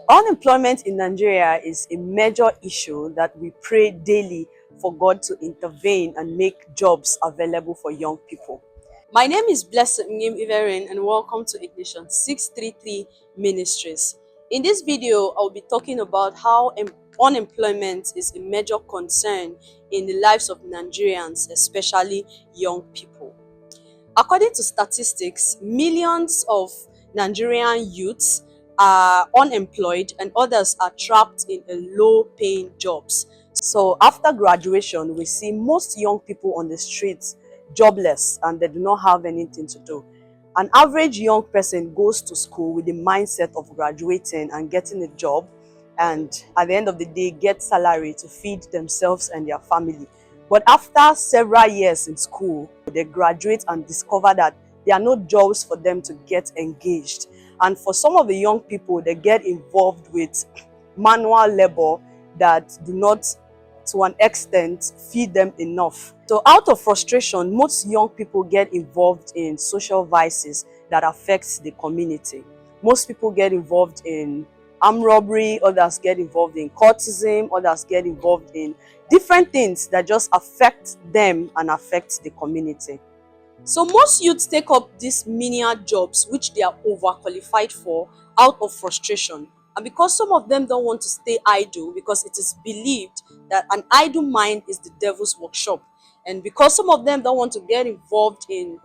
Unemployment in Nigeria is a major issue that we pray daily for God to intervene and make jobs available for young people. My name is Blessed Ngim Iverin and welcome to Ignition 633 Ministries. In this video, I'll be talking about how unemployment is a major concern in the lives of Nigerians, especially young people. According to statistics, millions of Nigerian youths are unemployed and others are trapped in low-paying jobs. So after graduation, we see most young people on the streets jobless and they do not have anything to do. An average young person goes to school with the mindset of graduating and getting a job, and at the end of the day get salary to feed themselves and their family. But after several years in school, they graduate and discover that there are no jobs for them to get engaged. And for some of the young people, they get involved with manual labor that do not, to an extent, feed them enough. So out of frustration, most young people get involved in social vices that affects the community. Most people get involved in armed robbery, others get involved in cultism, others get involved in different things that just affect them and affect the community. So most youths take up these menial jobs which they are overqualified for out of frustration. And because some of them don't want to stay idle, because it is believed that an idle mind is the devil's workshop. And because some of them don't want to get involved in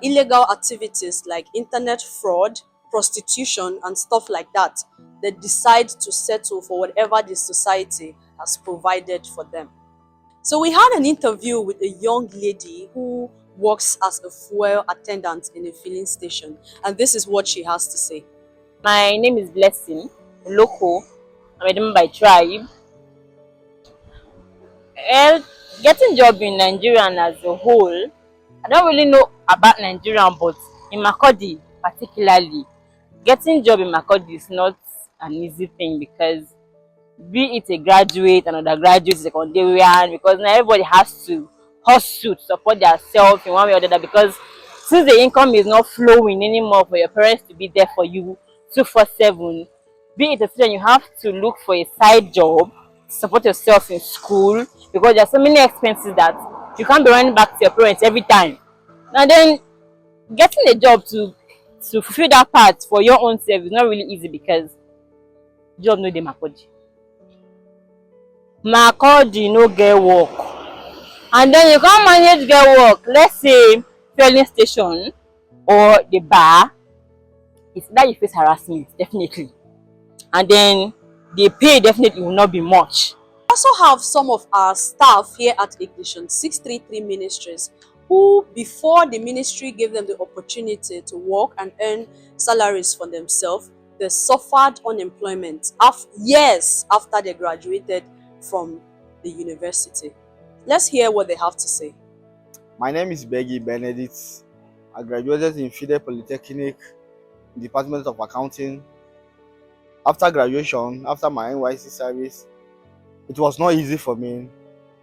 illegal activities like internet fraud, prostitution, and stuff like that, they decide to settle for whatever the society has provided for them. So we had an interview with a young lady who works as a fuel attendant in a filling station, and this is what she has to say. My name is Blessing, local. I'm a Demon by tribe. Well, getting job in Nigeria as a whole, I don't really know about Nigeria, but in Makodi particularly, getting job in Makodi is not an easy thing because be it a graduate, an undergraduate, secondarian, because now everybody has to hustle to support themselves in one way or the other, because since the income is not flowing anymore for your parents to be there for you 247, be it a student, you have to look for a side job to support yourself in school, because there are so many expenses that you can't be running back to your parents every time. And then getting a job to fulfill that part for your own self is not really easy because job no dey Makodi no get work, and then you can't manage get work. Let's say filling station or the bar, it's that you face harassment definitely, and then the pay definitely will not be much. We also have some of our staff here at Ignition 633 Ministries who, before the ministry gave them the opportunity to work and earn salaries for themselves, they suffered unemployment years after they graduated from the university. Let's hear what they have to say. My name is Beggy Benedict. I graduated in Fide Polytechnic, Department of Accounting. After graduation, after my NYC service, it was not easy for me.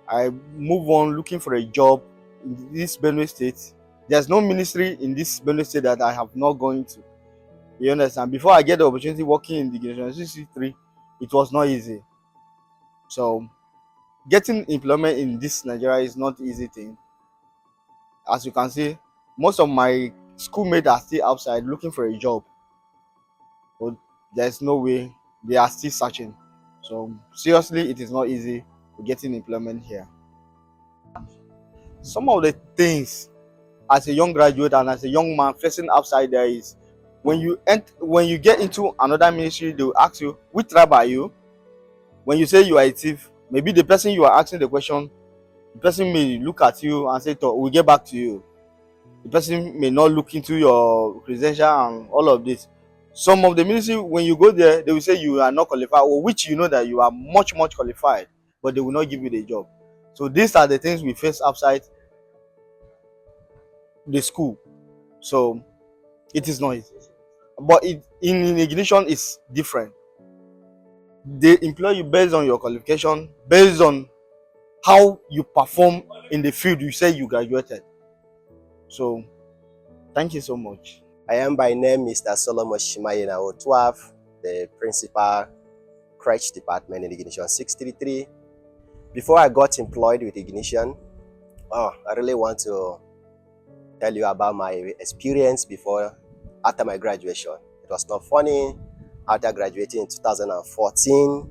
I moved on looking for a job in this Benue State. There's no ministry in this Benue State that I have not gone to. You understand? Before I get the opportunity working in the Ignition 63, it was not easy. So getting employment in this Nigeria is not an easy thing. As you can see, most of my schoolmates are still outside looking for a job, but there's no way, they are still searching. So seriously, it is not easy getting employment here. Some of the things as a young graduate and as a young man facing outside there is when you get into another ministry, they will ask you, which tribe are you? When you say you are a thief, maybe the person you are asking the question, the person may look at you and say, we'll get back to you. The person may not look into your credential and all of this. Some of the ministry, when you go there, they will say you are not qualified, or which you know that you are much qualified, but they will not give you the job. So these are the things we face outside the school. So it is not easy. But in Ignition is different. They employ you based on your qualification, based on how you perform in the field you say you graduated. So thank you so much. I am by name Mr. Solomon Shimayina Otwaf. the principal crèche department in Ignition 633. Before I got employed with Ignition, I really want to tell you about my experience after my graduation. It was not funny. After graduating in 2014,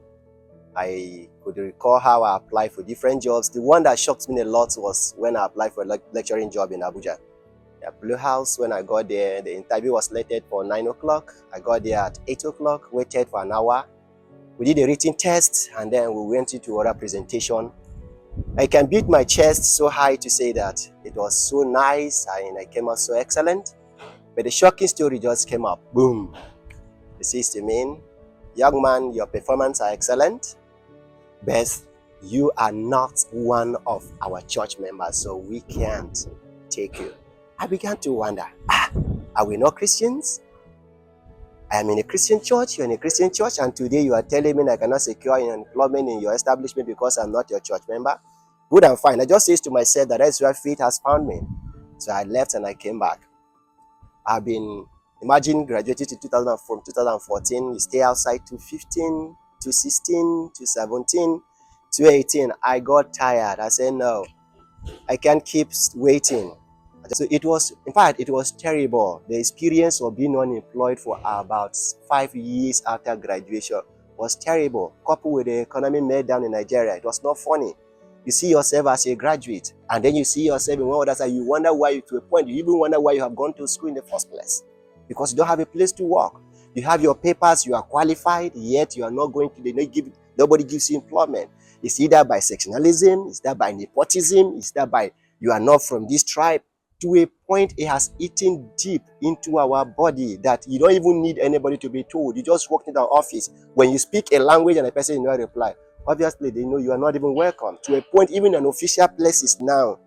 I could recall how I applied for different jobs. The one that shocked me a lot was when I applied for a lecturing job in Abuja. At Blue House, when I got there, the interview was slated for 9 o'clock. I got there at 8 o'clock, waited for an hour. We did a written test, and then we went into oral presentation. I can beat my chest so high to say that it was so nice and I came out so excellent. But the shocking story just came up. Boom. It says to me, young man, your performance are excellent, but you are not one of our church members, so we can't take you. I began to wonder, are we not Christians? I am in a Christian church, you're in a Christian church, and today you are telling me I cannot secure employment in your establishment because I'm not your church member? Good and fine. I just said to myself that that's where faith has found me. So I left and I came back. I've been, imagine graduating from 2014, you stay outside to 15, to 16, to 17, to 18. I got tired. I said, no, I can't keep waiting. So it was, in fact, it was terrible. The experience of being unemployed for about 5 years after graduation was terrible. Coupled with the economy meltdown in Nigeria, it was not funny. You see yourself as a graduate, and then you see yourself in one other side. You wonder why, to a point, you even wonder why you have gone to school in the first place. Because you don't have a place to work. You have your papers, you are qualified, yet you are not going to, nobody gives you employment. It's either by sectionalism, it's either by nepotism, it's either by you are not from this tribe. To a point, it has eaten deep into our body that you don't even need anybody to be told. You just walk into the office. When you speak a language and a person did not reply, obviously they know you are not even welcome. To a point, even in official places now,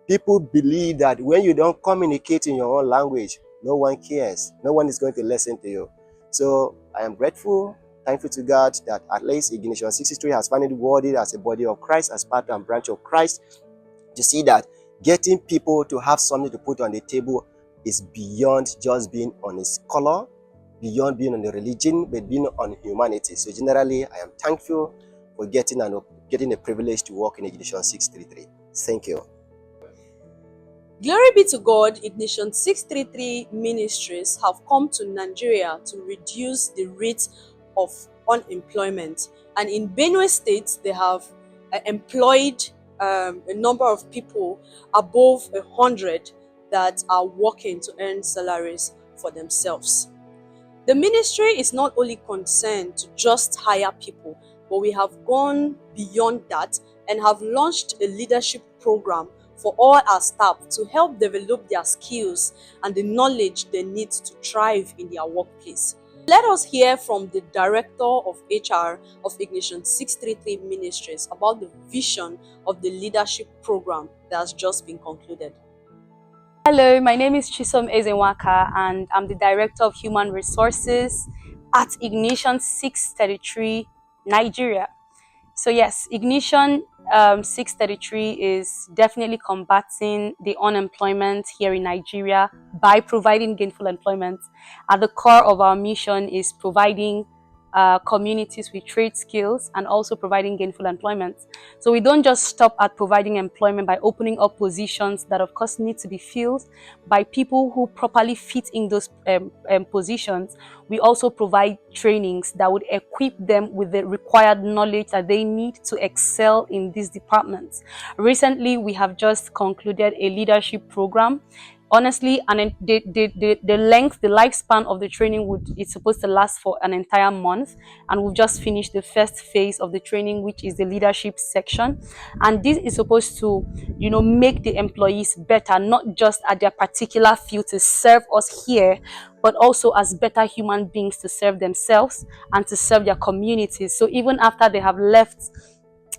people believe that when you don't communicate in your own language, no one cares. No one is going to listen to you. So I am grateful, thankful to God that at least Ignition 63 has found it worthy as a body of Christ, as part and branch of Christ, to see that getting people to have something to put on the table is beyond just being on his color, beyond being on the religion, but being on humanity. So generally, I am thankful for getting the privilege to work in Ignition 633. Thank you. Glory be to God, Ignition 633 ministries have come to Nigeria to reduce the rate of unemployment. And in Benue State, they have employed a number of people above 100 that are working to earn salaries for themselves. The ministry is not only concerned to just hire people, but we have gone beyond that and have launched a leadership program for all our staff to help develop their skills and the knowledge they need to thrive in their workplace. Let us hear from the Director of HR of Ignition 633 Ministries about the vision of the leadership program that has just been concluded. Hello, my name is Chisom Ezenwaka and I'm the Director of Human Resources at Ignition 633 Nigeria. So yes, Ignition 633 is definitely combating the unemployment here in Nigeria by providing gainful employment. At the core of our mission is providing communities with trade skills and also providing gainful employment. So we don't just stop at providing employment by opening up positions that of course need to be filled by people who properly fit in those positions. We also provide trainings that would equip them with the required knowledge that they need to excel in these departments. Recently, we have just concluded a leadership program. Honestly, and the lifespan of the training it's supposed to last for an entire month, and we've just finished the first phase of the training, which is the leadership section. And this is supposed to, make the employees better, not just at their particular field to serve us here, but also as better human beings to serve themselves and to serve their communities. So even after they have left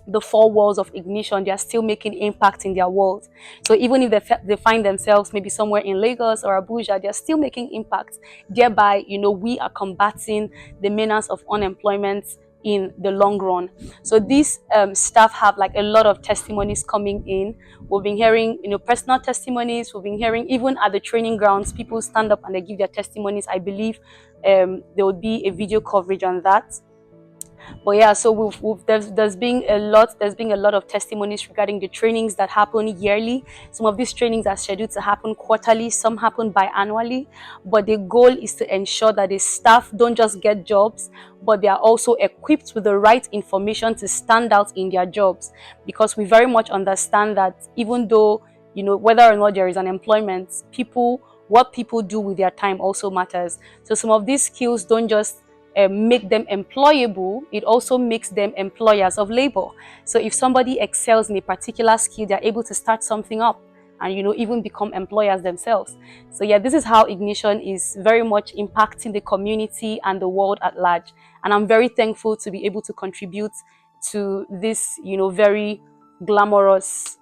the four walls of Ignition, they are still making impact in their world. So even if they find themselves maybe somewhere in Lagos or Abuja, they are still making impact. Thereby, we are combating the menace of unemployment in the long run. So these staff have like a lot of testimonies coming in. We've been hearing, personal testimonies. We've been hearing even at the training grounds, people stand up and they give their testimonies. I believe there would be a video coverage on that. But yeah, so there's been a lot of testimonies regarding the trainings that happen yearly. Some of these trainings are scheduled to happen quarterly, some happen biannually. But the goal is to ensure that the staff don't just get jobs, but they are also equipped with the right information to stand out in their jobs. Because we very much understand that even though, whether or not there is unemployment, what people do with their time also matters. So some of these skills don't just make them employable, it also makes them employers of labor. So if somebody excels in a particular skill, they're able to start something up and even become employers themselves. So yeah, this is how Ignition is very much impacting the community and the world at large. And I'm very thankful to be able to contribute to this very glamorous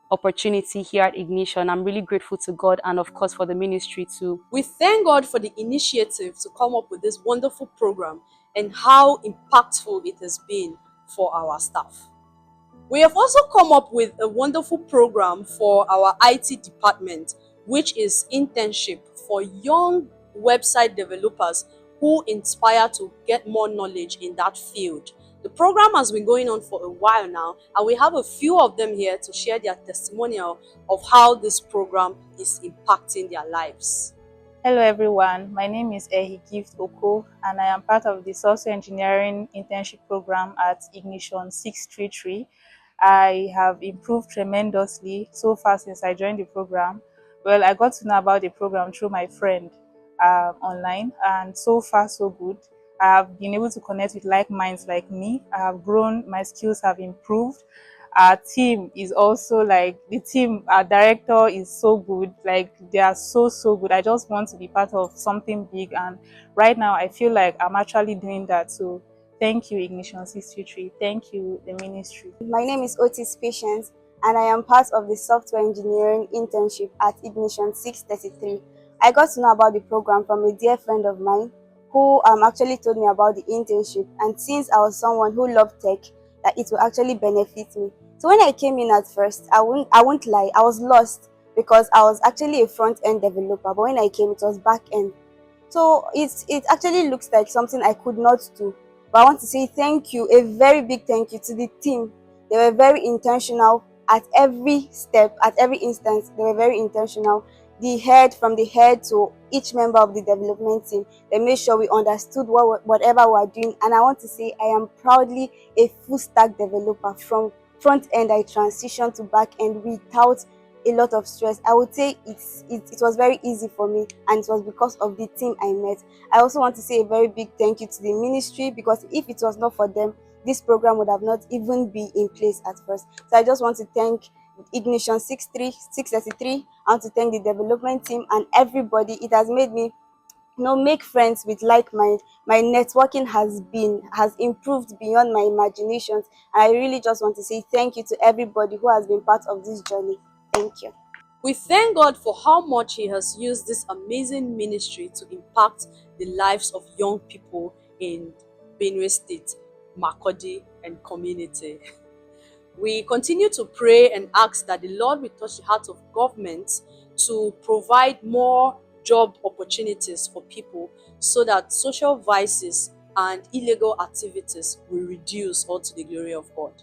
opportunity here at Ignition. I'm really grateful to God and of course for the ministry too. We thank God for the initiative to come up with this wonderful program and how impactful it has been for our staff. We have also come up with a wonderful program for our IT department, which is internship for young website developers who inspire to get more knowledge in that field. The program has been going on for a while now, and we have a few of them here to share their testimonial of how this program is impacting their lives. Hello everyone, my name is Ehi Gift Oko and I am part of the Software Engineering Internship Program at Ignition 633. I have improved tremendously so far since I joined the program. Well, I got to know about the program through my friend online, and so far so good. I have been able to connect with like minds like me. I have grown, my skills have improved. Our team is also like our director is so good, like they are so good. I just want to be part of something big, and right now I feel like I'm actually doing that. So thank you, Ignition 623. Thank you, the ministry. My name is Otis Patience and I am part of the software engineering internship at Ignition 633. I got to know about the program from a dear friend of mine who actually told me about the internship, and since I was someone who loved tech, that it will actually benefit me. So when I came in at first, I won't lie, I was lost because I was actually a front-end developer, but when I came it was back-end. So it actually looks like something I could not do. But I want to say thank you, a very big thank you to the team. They were very intentional at every step, at every instance. They were very intentional. From the head to each member of the development team, they made sure we understood whatever we are doing. And I want to say I am proudly a full stack developer. From front end, I transitioned to back end without a lot of stress. I would say it was very easy for me, and it was because of the team I met. I also want to say a very big thank you to the ministry, because if it was not for them, this program would have not even been in place at first. So I just want to thank Ignition 633. I want to thank the development team and everybody. It has made me make friends with like mind. My networking has improved beyond my imaginations, and I really just want to say thank you to everybody who has been part of this journey. Thank you. We thank God for how much He has used this amazing ministry to impact the lives of young people in Benue State, Makurdi, and community. We continue to pray and ask that the Lord will touch the heart of government to provide more job opportunities for people, so that social vices and illegal activities will reduce, all to the glory of God.